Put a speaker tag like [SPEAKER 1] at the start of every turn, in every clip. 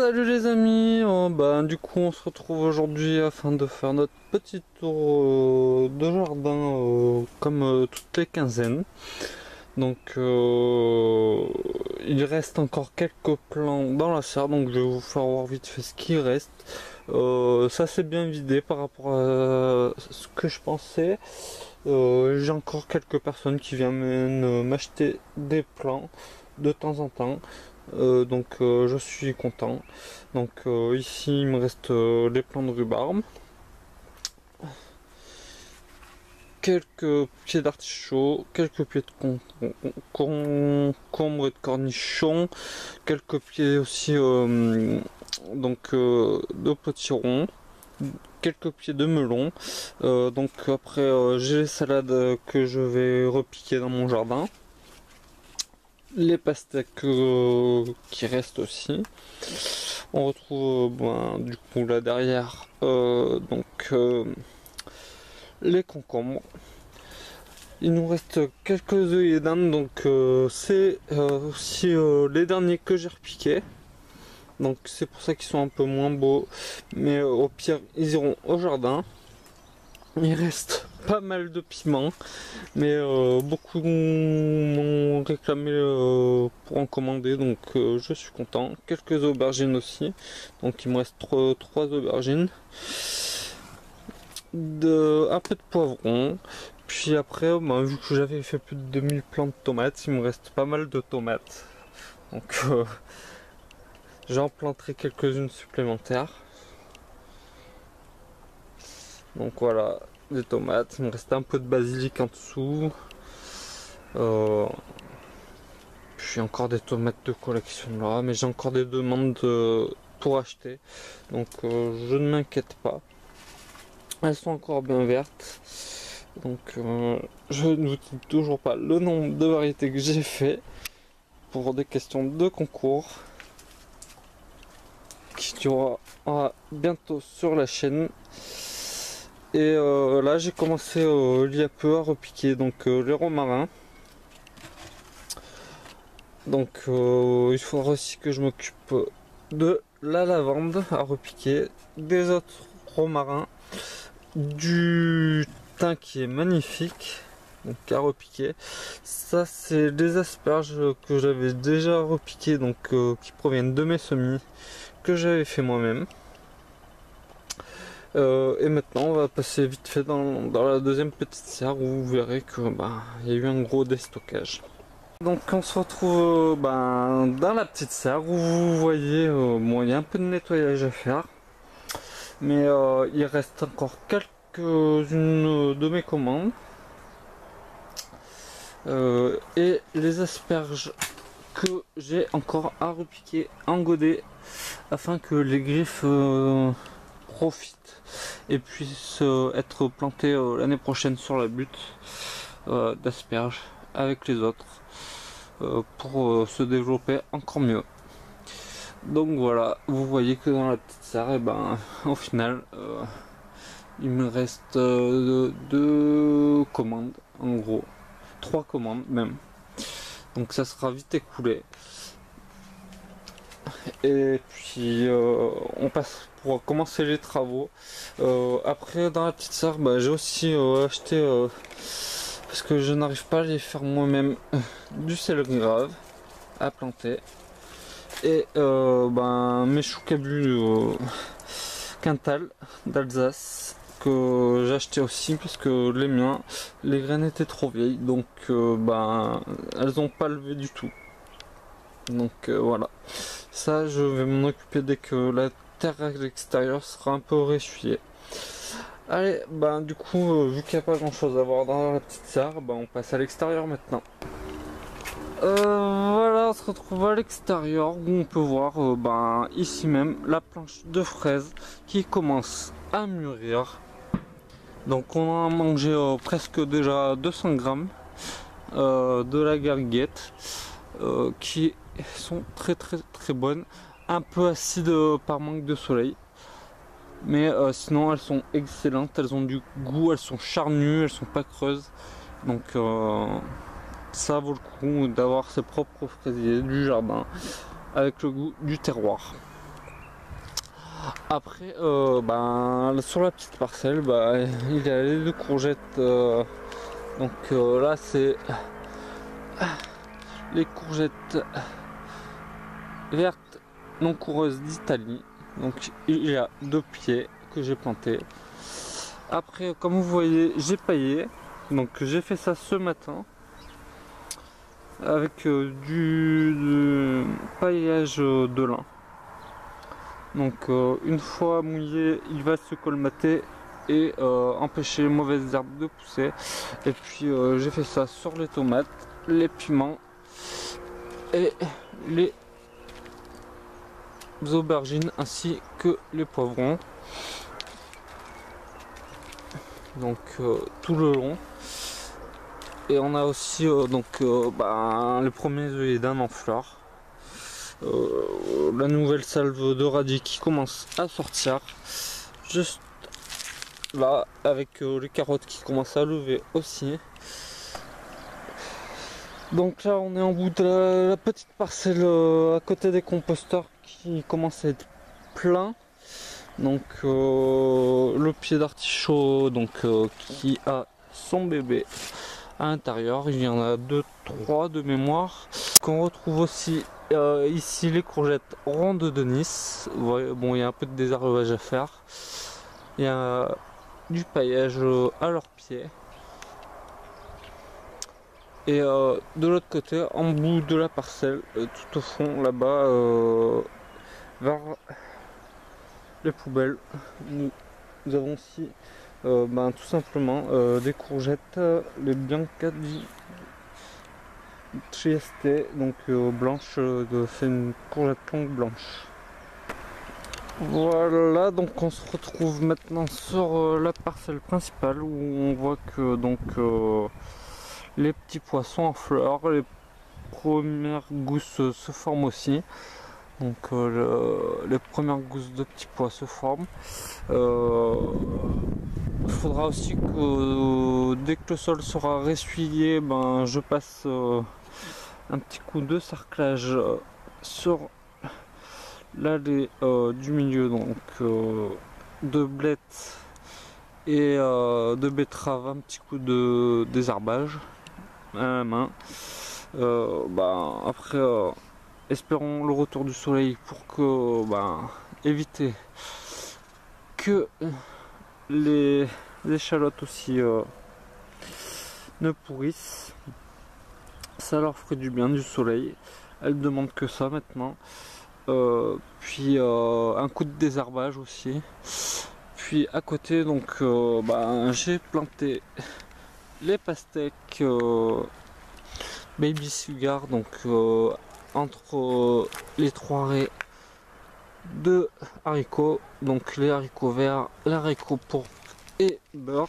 [SPEAKER 1] Salut les amis, du coup on se retrouve aujourd'hui afin de faire notre petit tour de jardin comme toutes les quinzaines. Donc il reste encore quelques plants dans la serre, donc je vais vous faire voir vite fait ce qui reste. Ça s'est bien vidé par rapport à ce que je pensais. J'ai encore quelques personnes qui viennent m'acheter des plants de temps en temps. Je suis content. Donc ici il me reste les plants de rhubarbe, quelques pieds d'artichaut, quelques pieds de concombre et de cornichons, quelques pieds aussi de potiron, quelques pieds de melon. Donc après j'ai les salades que je vais repiquer dans mon jardin, les pastèques qui restent aussi. On retrouve du coup là derrière les concombres. Il nous reste quelques œillets d'Inde, donc c'est aussi les derniers que j'ai repiqués. Donc c'est pour ça qu'ils sont un peu moins beaux, mais au pire ils iront au jardin. Il reste pas mal de piments, mais beaucoup m'ont réclamé pour en commander, donc je suis content. Quelques aubergines aussi, donc il me reste 3 aubergines, un peu de poivron. Puis après, vu que j'avais fait plus de 2000 plants de tomates, il me reste pas mal de tomates, donc j'en planterai quelques-unes supplémentaires. Donc voilà, des tomates, il me reste un peu de basilic en dessous. Puis encore des tomates de collection là, mais j'ai encore des demandes pour acheter. Donc je ne m'inquiète pas. Elles sont encore bien vertes. Donc je ne vous dis toujours pas le nombre de variétés que j'ai fait pour des questions de concours qui aura bientôt sur la chaîne. Et là j'ai commencé il y a peu à repiquer les romarins. Donc il faudra aussi que je m'occupe de la lavande à repiquer, des autres romarins, du thym qui est magnifique, donc à repiquer. Ça c'est des asperges que j'avais déjà repiqué, qui proviennent de mes semis que j'avais fait moi-même. Et maintenant on va passer vite fait dans la deuxième petite serre où vous verrez que il y a eu un gros déstockage. Donc on se retrouve dans la petite serre où vous voyez, il y a un peu de nettoyage à faire, mais il reste encore quelques-unes de mes commandes, et les asperges que j'ai encore à repiquer en godet afin que les griffes profitent et puissent être plantées l'année prochaine sur la butte d'asperges avec les autres. Pour se développer encore mieux. Donc voilà, vous voyez que dans la petite serre, au final, il me reste 2 commandes, en gros, 3 commandes même. Donc ça sera vite écoulé. Et puis on passe pour commencer les travaux. Après dans la petite serre, j'ai aussi acheté, parce que je n'arrive pas à les faire moi-même, du céleri grave à planter, et mes choux cabus Quintal d'Alsace que j'ai acheté aussi parce que les miens, les graines étaient trop vieilles, donc elles n'ont pas levé du tout. Donc voilà, ça je vais m'en occuper dès que la terre à l'extérieur sera un peu ressuyée. Allez, du coup, vu qu'il n'y a pas grand chose à voir dans la petite serre, on passe à l'extérieur maintenant. Voilà, on se retrouve à l'extérieur où on peut voir ici même la planche de fraises qui commence à mûrir. Donc on a mangé presque déjà 200 grammes de la garguette qui sont très bonnes, un peu acides par manque de soleil. Mais sinon elles sont excellentes, elles ont du goût, elles sont charnues, elles sont pas creuses. Donc ça vaut le coup d'avoir ses propres fraisiers du jardin avec le goût du terroir. Après, sur la petite parcelle, il y a les deux courgettes. Donc là, c'est les courgettes vertes non coureuses d'Italie. Donc il y a 2 pieds que j'ai plantés. Après, comme vous voyez, j'ai paillé. Donc j'ai fait ça ce matin avec du paillage de lin. Donc une fois mouillé, il va se colmater et empêcher les mauvaises herbes de pousser. Et puis j'ai fait ça sur les tomates, les piments et les aubergines ainsi que les poivrons. Donc tout le long. Et on a aussi les premiers œillets d'Inde en fleurs. La nouvelle salve de radis qui commence à sortir juste là, avec les carottes qui commencent à lever aussi. Donc là on est en bout de la petite parcelle à côté des composteurs qui commence à être plein. Donc le pied d'artichaut qui a son bébé à l'intérieur, il y en a 2-3 de mémoire. Qu'on retrouve aussi ici les courgettes rondes de Nice. Ouais, bon, il y a un peu de désherbage à faire. Il y a du paillage à leurs pieds. Et de l'autre côté, en bout de la parcelle, tout au fond là-bas, vers les poubelles, nous avons aussi tout simplement des courgettes, les Bianca di Trieste, donc blanches, c'est une courgette longue blanche. Voilà, donc on se retrouve maintenant sur la parcelle principale où on voit que les petits poissons en fleurs, les premières gousses se forment aussi. Donc les premières gousses de petits pois se forment. Il faudra aussi que dès que le sol sera ressuyé, je passe un petit coup de sarclage sur l'allée du milieu, donc de blettes et de betteraves, un petit coup de désherbage à la main. Après espérons le retour du soleil pour que éviter que les échalotes aussi ne pourrissent. Ça leur ferait du bien du soleil. Elles demandent que ça maintenant. Puis un coup de désherbage aussi. Puis à côté j'ai planté les pastèques baby sugar, donc entre les 3 raies de haricots, donc les haricots verts, les haricots pourpres et beurre.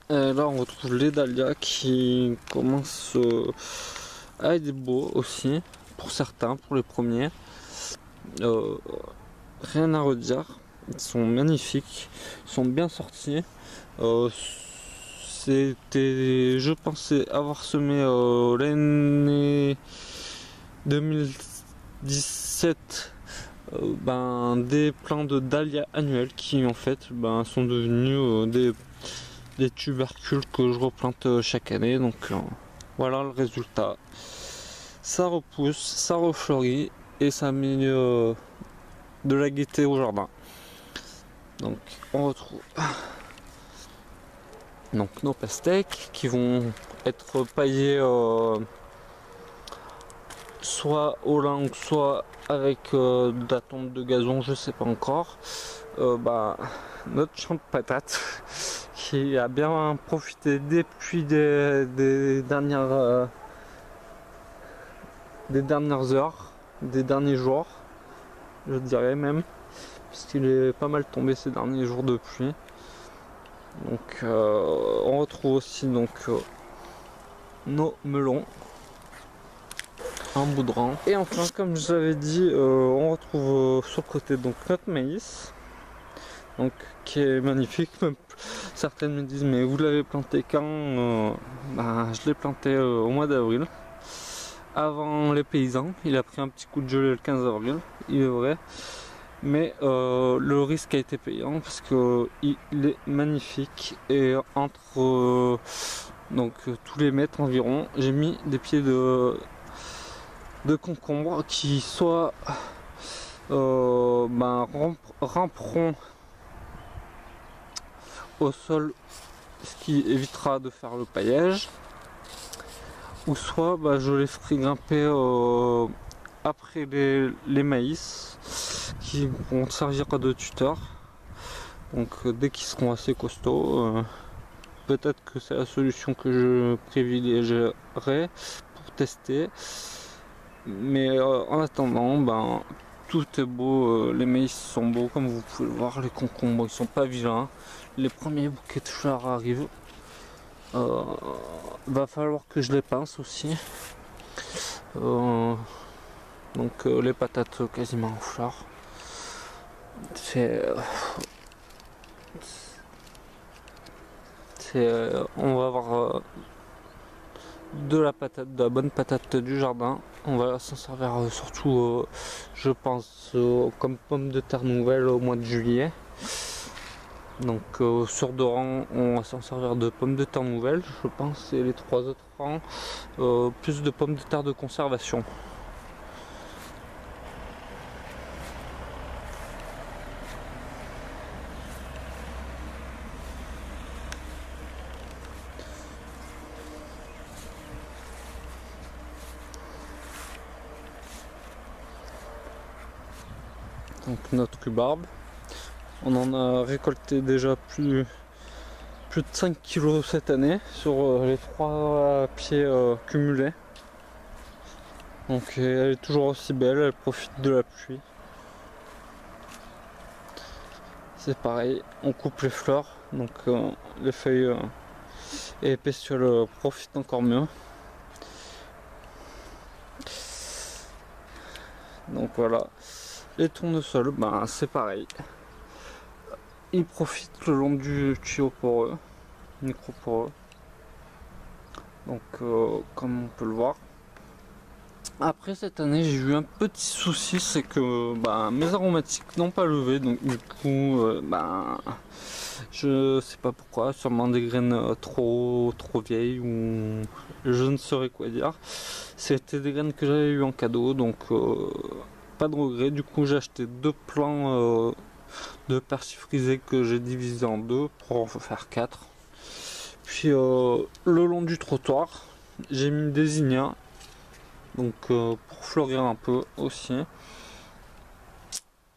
[SPEAKER 1] Et là on retrouve les dahlias qui commencent à être beaux aussi, pour certains, pour les premiers. Rien à redire, ils sont magnifiques, ils sont bien sortis. Je pensais avoir semé l'année 2017 des plants de dahlias annuels qui en fait sont devenus des tubercules que je replante chaque année. Donc voilà le résultat. Ça repousse, ça refleurit et ça met de la gaieté au jardin. Donc on retrouve nos pastèques qui vont être paillées soit au lin, soit avec de la tonte de gazon, je sais pas encore. Notre champ de patates qui a bien profité depuis des dernières heures, des derniers jours, je dirais même, puisqu'il est pas mal tombé ces derniers jours de pluie. Donc on retrouve aussi nos melons en bout de rang. Et enfin, comme je vous avais dit, on retrouve sur le côté notre maïs, donc qui est magnifique. Même certaines me disent mais vous l'avez planté quand? Je l'ai planté au mois d'avril, avant les paysans. Il a pris un petit coup de gelée le 15 avril, il est vrai. mais le risque a été payant parce que il est magnifique. Et entre tous les mètres environ, j'ai mis des pieds de concombre qui soit ramperont au sol, ce qui évitera de faire le paillage, ou soit je les ferai grimper après les maïs qui vont servir de tuteur. Donc dès qu'ils seront assez costauds, peut-être que c'est la solution que je privilégierai pour tester. Mais en attendant, tout est beau, les maïs sont beaux comme vous pouvez le voir, les concombres ils sont pas vilains, les premiers bouquets de fleurs arrivent. Va falloir que je les pince aussi. Les patates quasiment en fleurs. On va avoir de la bonne patate du jardin. On va s'en servir surtout, je pense, comme pomme de terre nouvelle au mois de juillet. Donc sur 2 rangs, on va s'en servir de pommes de terre nouvelles, je pense, et les 3 autres rangs, plus de pommes de terre de conservation. Donc notre rhubarbe, on en a récolté déjà plus de 5 kg cette année sur les 3 pieds cumulés. Donc elle est toujours aussi belle, elle profite de la pluie. C'est pareil, on coupe les fleurs, donc les feuilles et les pétioles profitent encore mieux. Donc voilà, les tournesols, c'est pareil. Ils profitent le long du tuyau poreux, micro poreux. Donc comme on peut le voir. Après cette année j'ai eu un petit souci, c'est que mes aromatiques n'ont pas levé, donc du coup je sais pas pourquoi, sûrement des graines trop vieilles ou je ne saurais quoi dire. C'était des graines que j'avais eu en cadeau, donc pas de regret. Du coup j'ai acheté 2 plants de persil frisé que j'ai divisé en 2 pour en faire 4. Puis le long du trottoir j'ai mis des zinnias, donc pour fleurir un peu aussi.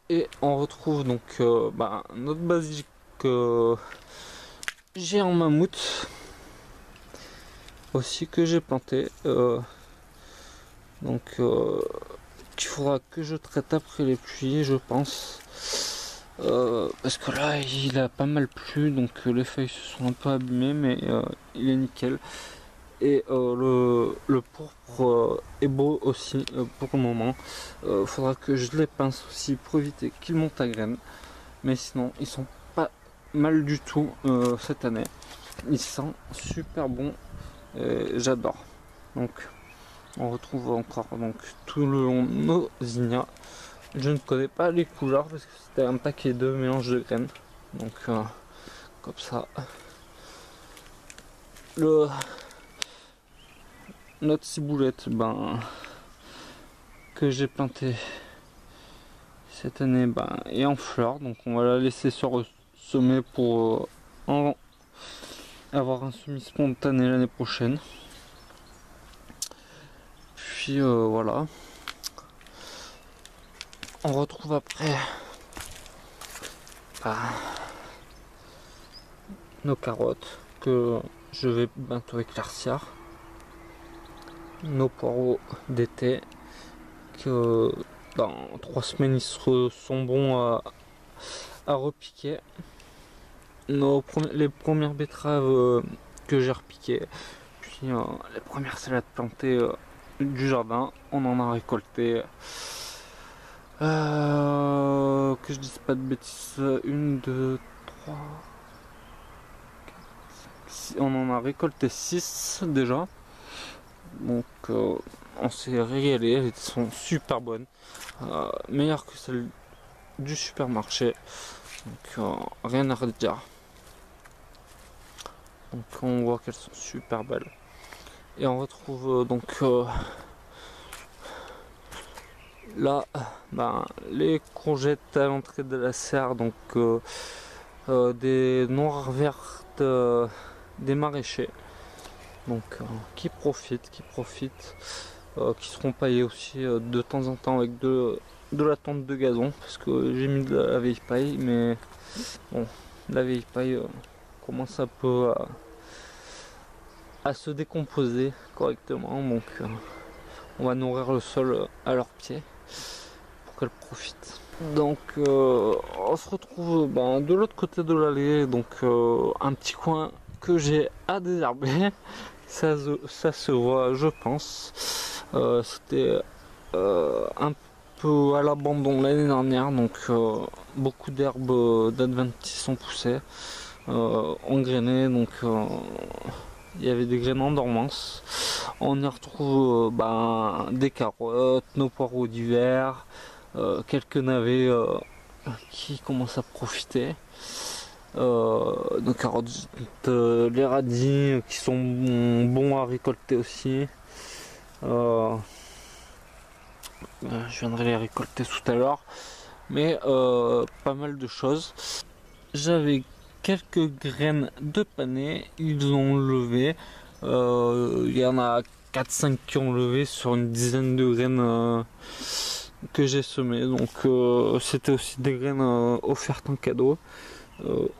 [SPEAKER 1] Et on retrouve donc notre basilic géant mammouth aussi que j'ai planté, qu'il faudra que je traite après les pluies, je pense, parce que là il a pas mal plu, donc les feuilles se sont un peu abîmées, mais il est nickel. Et le pourpre est beau aussi pour le moment. Faudra que je les pince aussi pour éviter qu'ils montent à graines. Mais sinon, ils sont pas mal du tout cette année. Ils sont super bons. J'adore. Donc, on retrouve encore tout le long nos zinnias. Je ne connais pas les couleurs parce que c'était un paquet de mélange de graines. Donc, comme ça. Notre ciboulette que j'ai plantée cette année est en fleurs, donc on va la laisser se ressemer pour avoir un semis spontané l'année prochaine. Puis voilà, on retrouve après nos carottes que je vais bientôt éclaircir, nos poireaux d'été que dans 3 semaines ils sont bons à repiquer, les premières betteraves que j'ai repiquées, puis les premières salades plantées du jardin. On en a récolté que je dise pas de bêtises, 1, 2, 3, 4, 5, 6, on en a récolté 6 déjà, donc on s'est régalé, elles sont super bonnes, meilleures que celles du supermarché. Donc rien à redire. Donc on voit qu'elles sont super belles. Et on retrouve là les courgettes à l'entrée de la serre, donc des noires vertes des maraîchers, donc qui profitent, qui seront paillés aussi de temps en temps avec de la tonte de gazon, parce que j'ai mis de la vieille paille, mais bon, la vieille paille commence un peu à se décomposer correctement, donc on va nourrir le sol à leurs pieds pour qu'elles profitent. Donc on se retrouve de l'autre côté de l'allée, donc un petit coin que j'ai à désherber. Ça se voit, je pense. C'était un peu à l'abandon l'année dernière, donc beaucoup d'herbes d'adventices ont poussé, engrenées, donc il y avait des graines en dormance. On y retrouve des carottes, nos poireaux d'hiver, quelques navets qui commencent à profiter. Nos carottes, les radis qui sont bons à récolter aussi. Je viendrai les récolter tout à l'heure, mais pas mal de choses. J'avais quelques graines de panais, ils ont levé. Il y en a 4-5 qui ont levé sur une dizaine de graines que j'ai semées. Donc c'était aussi des graines offertes en cadeau.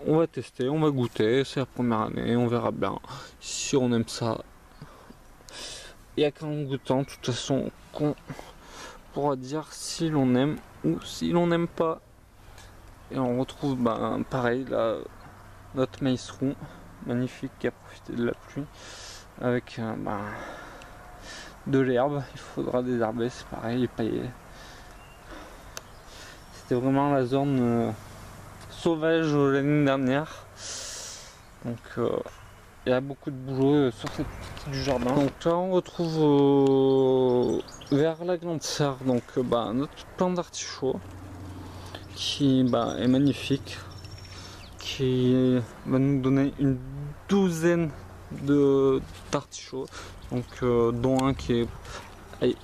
[SPEAKER 1] On va tester, on va goûter, c'est la première année, on verra bien si on aime ça. Il n'y a qu'en goûtant, de toute façon, qu'on pourra dire si l'on aime ou si l'on n'aime pas. Et on retrouve pareil là, notre maïs rond, magnifique, qui a profité de la pluie, avec de l'herbe. Il faudra désherber, c'est pareil, et pailler. C'était vraiment la zone sauvage l'année dernière, donc il y a beaucoup de boulot sur cette partie du jardin. Donc là on retrouve vers la grande serre donc notre plant d'artichaut qui est magnifique, qui va nous donner une douzaine d'artichauts, donc dont un qui est, allez,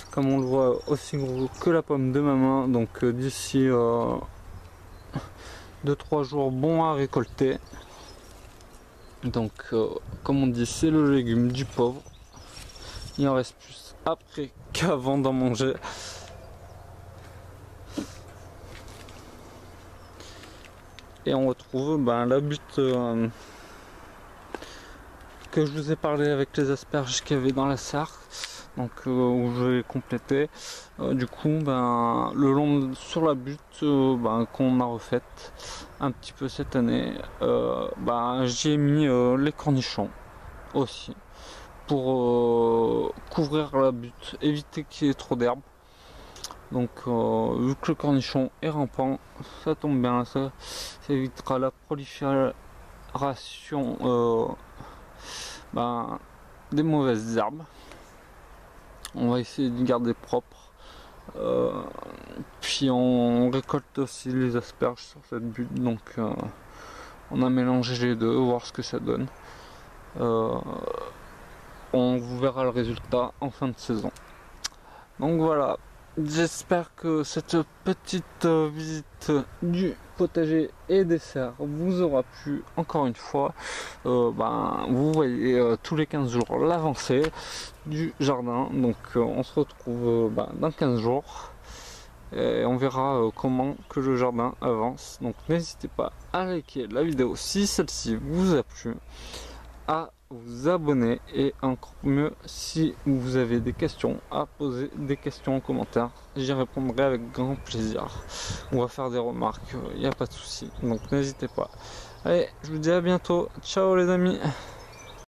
[SPEAKER 1] comme on le voit, aussi gros que la pomme de ma main. Donc d'ici 2-3 jours bon à récolter. Donc comme on dit, c'est le légume du pauvre. Il en reste plus après qu'avant d'en manger. Et on retrouve la butte que je vous ai parlé avec les asperges qu'il y avait dans la serre, donc où je vais compléter. Du coup le long sur la butte qu'on a refaite un petit peu cette année, j'y ai mis les cornichons aussi pour couvrir la butte, éviter qu'il y ait trop d'herbe. Donc vu que le cornichon est rampant, ça tombe bien, ça évitera la prolifération des mauvaises herbes. On va essayer de garder propre. Puis on récolte aussi les asperges sur cette butte, donc on a mélangé les deux, voir ce que ça donne. On vous verra le résultat en fin de saison. Donc voilà, j'espère que cette petite visite du potager et des serres vous aura plu. Encore une fois, vous voyez tous les 15 jours l'avancée du jardin. Donc on se retrouve dans 15 jours et on verra comment que le jardin avance. Donc n'hésitez pas à liker la vidéo si celle-ci vous a plu, à vous abonner, et encore mieux si vous avez des questions, à poser des questions en commentaire, j'y répondrai avec grand plaisir. On va faire des remarques, il n'y a pas de souci, donc n'hésitez pas. Allez, je vous dis à bientôt, ciao les amis.